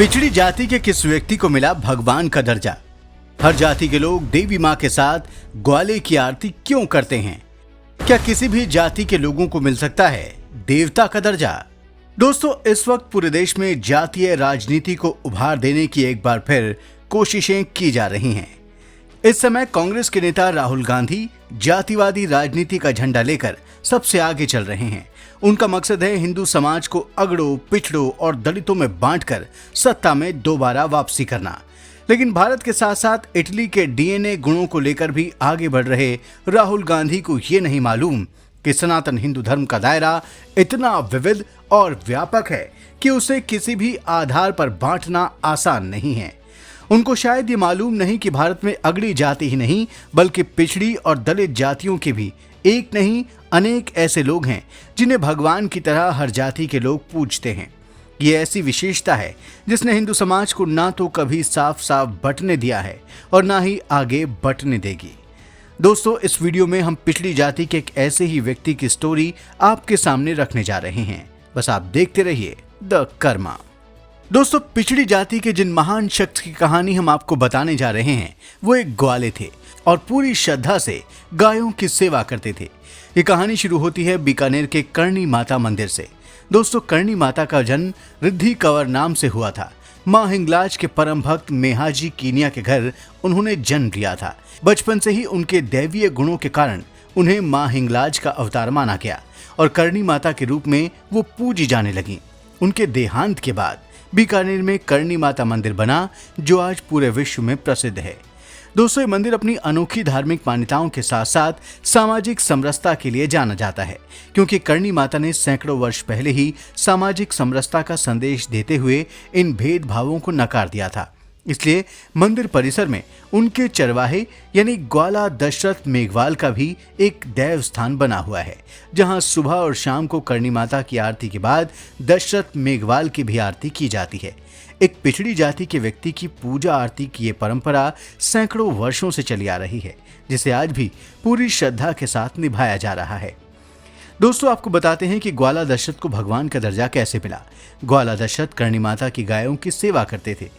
पिछड़ी जाति के किस व्यक्ति को मिला भगवान का दर्जा? हर जाति के लोग देवी माँ के साथ ग्वाले की आरती क्यों करते हैं? क्या किसी भी जाति के लोगों को मिल सकता है देवता का दर्जा? दोस्तों, इस वक्त पूरे देश में जातीय राजनीति को उभार देने की एक बार फिर कोशिशें की जा रही हैं। इस समय कांग्रेस के नेता राहुल गांधी जातिवादी राजनीति का झंडा लेकर सबसे आगे चल रहे हैं। उनका मकसद है हिंदू समाज को अगड़ों, पिछड़ों और दलितों में बांटकर सत्ता में दोबारा वापसी करना। लेकिन भारत के साथ साथ इटली के डीएनए गुणों को लेकर भी आगे बढ़ रहे राहुल गांधी को ये नहीं मालूम कि सनातन हिंदू धर्म का दायरा इतना विविध और व्यापक है कि उसे किसी भी आधार पर बांटना आसान नहीं है। उनको शायद ये मालूम नहीं कि भारत में अगड़ी जाति ही नहीं बल्कि पिछड़ी और दलित जातियों के भी एक नहीं अनेक ऐसे लोग हैं जिन्हें भगवान की तरह हर जाति के लोग पूजते हैं। ये ऐसी विशेषता है जिसने हिंदू समाज को ना तो कभी साफ साफ बंटने दिया है और ना ही आगे बंटने देगी। दोस्तों, इस वीडियो में हम पिछड़ी जाति के एक ऐसे ही व्यक्ति की स्टोरी आपके सामने रखने जा रहे हैं। बस आप देखते रहिए द कर्मा। दोस्तों, पिछड़ी जाति के जिन महान शख्स की कहानी हम आपको बताने जा रहे हैं वो एक ग्वाले थे और पूरी श्रद्धा से गायों की सेवा करते थे। ये कहानी शुरू होती है बीकानेर के करणी माता मंदिर से। दोस्तों, करणी माता का जन्म रिद्धि कंवर नाम से हुआ था। माँ हिंगलाज के परम भक्त मेहाजी कीनिया के घर उन्होंने जन्म लिया था। बचपन से ही उनके दैवीय गुणों के कारण उन्हें माँ हिंगलाज का अवतार माना गया और करणी माता के रूप में वो पूजी जाने लगी। उनके देहांत के बाद बीकानेर में करणी माता मंदिर बना जो आज पूरे विश्व में प्रसिद्ध है। दोस्तों, ये मंदिर अपनी अनोखी धार्मिक मान्यताओं के साथ साथ सामाजिक समरसता के लिए जाना जाता है, क्योंकि करणी माता ने सैकड़ों वर्ष पहले ही सामाजिक समरसता का संदेश देते हुए इन भेदभावों को नकार दिया था। इसलिए मंदिर परिसर में उनके चरवाहे यानी ग्वाला दशरथ मेघवाल का भी एक देव स्थान बना हुआ है, जहां सुबह और शाम को करणी माता की आरती के बाद दशरथ मेघवाल की भी आरती की जाती है। एक पिछड़ी जाति के व्यक्ति की पूजा आरती की ये परंपरा सैकड़ों वर्षों से चली आ रही है, जिसे आज भी पूरी श्रद्धा के साथ निभाया जा रहा है। दोस्तों, आपको बताते हैं कि ग्वाला दशरथ को भगवान का दर्जा कैसे मिला। ग्वाला दशरथ करणी माता की गायों की सेवा करते थे।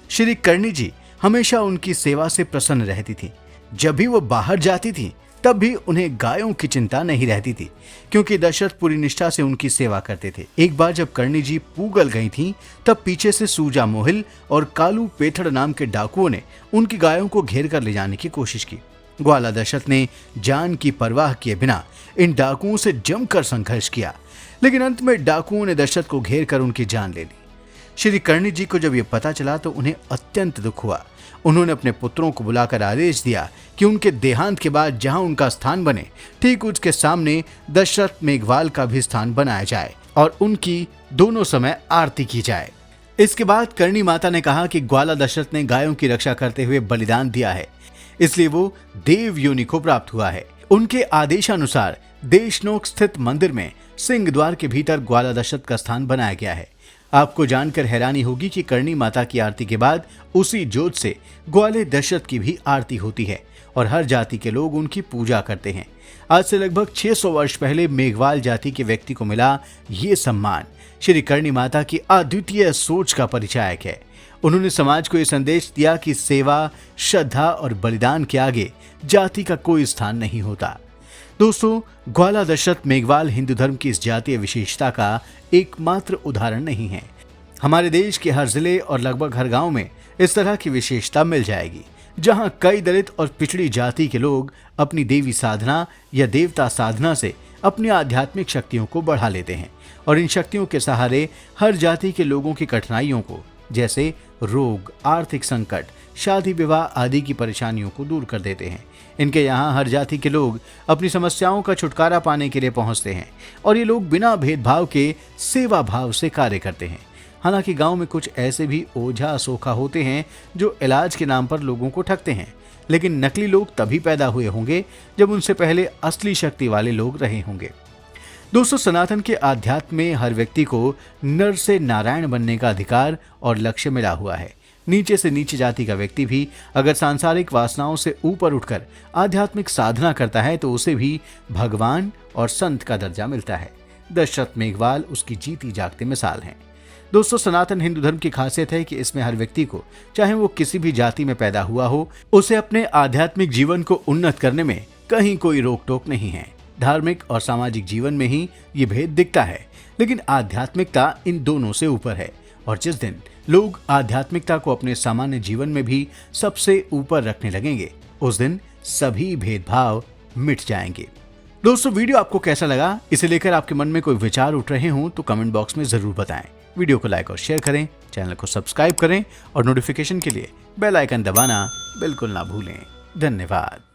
श्री करणी जी हमेशा उनकी सेवा से प्रसन्न रहती थी। जब भी वो बाहर जाती थी तब भी उन्हें गायों की चिंता नहीं रहती थी, क्योंकि दशरथ पूरी निष्ठा से उनकी सेवा करते थे। एक बार जब करणी जी पूगल गई थीं, तब पीछे से सूजा मोहिल और कालू पेथड़ नाम के डाकुओं ने उनकी गायों को घेर कर ले जाने की कोशिश की। ग्वाला दशरथ ने जान की परवाह किए बिना इन डाकुओं से जमकर संघर्ष किया, लेकिन अंत में डाकुओं ने दशरथ को घेर कर उनकी जान ले ली। श्री करणी जी को जब ये पता चला तो उन्हें अत्यंत दुख हुआ। उन्होंने अपने पुत्रों को बुलाकर आदेश दिया कि उनके देहांत के बाद जहां उनका स्थान बने, ठीक उसके सामने दशरथ मेघवाल का भी स्थान बनाया जाए और उनकी दोनों समय आरती की जाए। इसके बाद करणी माता ने कहा कि ग्वाला दशरथ ने गायों की रक्षा करते हुए बलिदान दिया है, इसलिए वो देव योनि को प्राप्त हुआ है। उनके आदेशानुसार देशनोक स्थित मंदिर में सिंह द्वार के भीतर ग्वाला दशरथ का स्थान बनाया गया है। आपको जानकर हैरानी होगी कि करणी माता की आरती के बाद उसी जोत से ग्वाले दशरथ की भी आरती होती है और हर जाति के लोग उनकी पूजा करते हैं। आज से लगभग 600 वर्ष पहले मेघवाल जाति के व्यक्ति को मिला ये सम्मान श्री करणी माता की अद्वितीय सोच का परिचायक है। उन्होंने समाज को ये संदेश दिया कि सेवा, श्रद्धा और बलिदान के आगे जाति का कोई स्थान नहीं होता। दोस्तों, ग्वाला दशरथ मेघवाल हिंदू धर्म की इस जातीय विशेषता का एकमात्र उदाहरण नहीं है। हमारे देश के हर जिले और लगभग हर गांव में इस तरह की विशेषता मिल जाएगी, जहां कई दलित और पिछड़ी जाति के लोग अपनी देवी साधना या देवता साधना से अपनी आध्यात्मिक शक्तियों को बढ़ा लेते हैं और इन शक्तियों के सहारे हर जाति के लोगों की कठिनाइयों को, जैसे रोग, आर्थिक संकट, शादी विवाह आदि की परेशानियों को दूर कर देते हैं। इनके यहाँ हर जाति के लोग अपनी समस्याओं का छुटकारा पाने के लिए पहुंचते हैं और ये लोग बिना भेदभाव के सेवा भाव से कार्य करते हैं। हालांकि गांव में कुछ ऐसे भी ओझा सोखा होते हैं जो इलाज के नाम पर लोगों को ठगते हैं, लेकिन नकली लोग तभी पैदा हुए होंगे जब उनसे पहले असली शक्ति वाले लोग रहे होंगे। दोस्तों, सनातन के आध्यात्म में हर व्यक्ति को नर से नारायण बनने का अधिकार और लक्ष्य मिला हुआ है। नीचे से नीचे जाति का व्यक्ति भी अगर सांसारिक वासनाओं से ऊपर उठकर आध्यात्मिक साधना करता है तो उसे भी भगवान और संत का दर्जा मिलता है। दशरथ मेघवाल उसकी जीती जागती मिसाल हैं। दोस्तों, सनातन हिंदू धर्म की खासियत है कि इसमें हर व्यक्ति को, चाहे वो किसी भी जाति में पैदा हुआ हो, उसे अपने आध्यात्मिक जीवन को उन्नत करने में कहीं कोई रोक टोक नहीं है। धार्मिक और सामाजिक जीवन में ही ये भेद दिखता है, लेकिन आध्यात्मिकता इन दोनों से ऊपर है। और जिस दिन लोग आध्यात्मिकता को अपने सामान्य जीवन में भी सबसे ऊपर रखने लगेंगे, उस दिन सभी भेदभाव मिट जाएंगे। दोस्तों, वीडियो आपको कैसा लगा, इसे लेकर आपके मन में कोई विचार उठ रहे हों तो कमेंट बॉक्स में जरूर बताएं। वीडियो को लाइक और शेयर करें, चैनल को सब्सक्राइब करें और नोटिफिकेशन के लिए बेल आइकन दबाना बिल्कुल ना भूलें। धन्यवाद।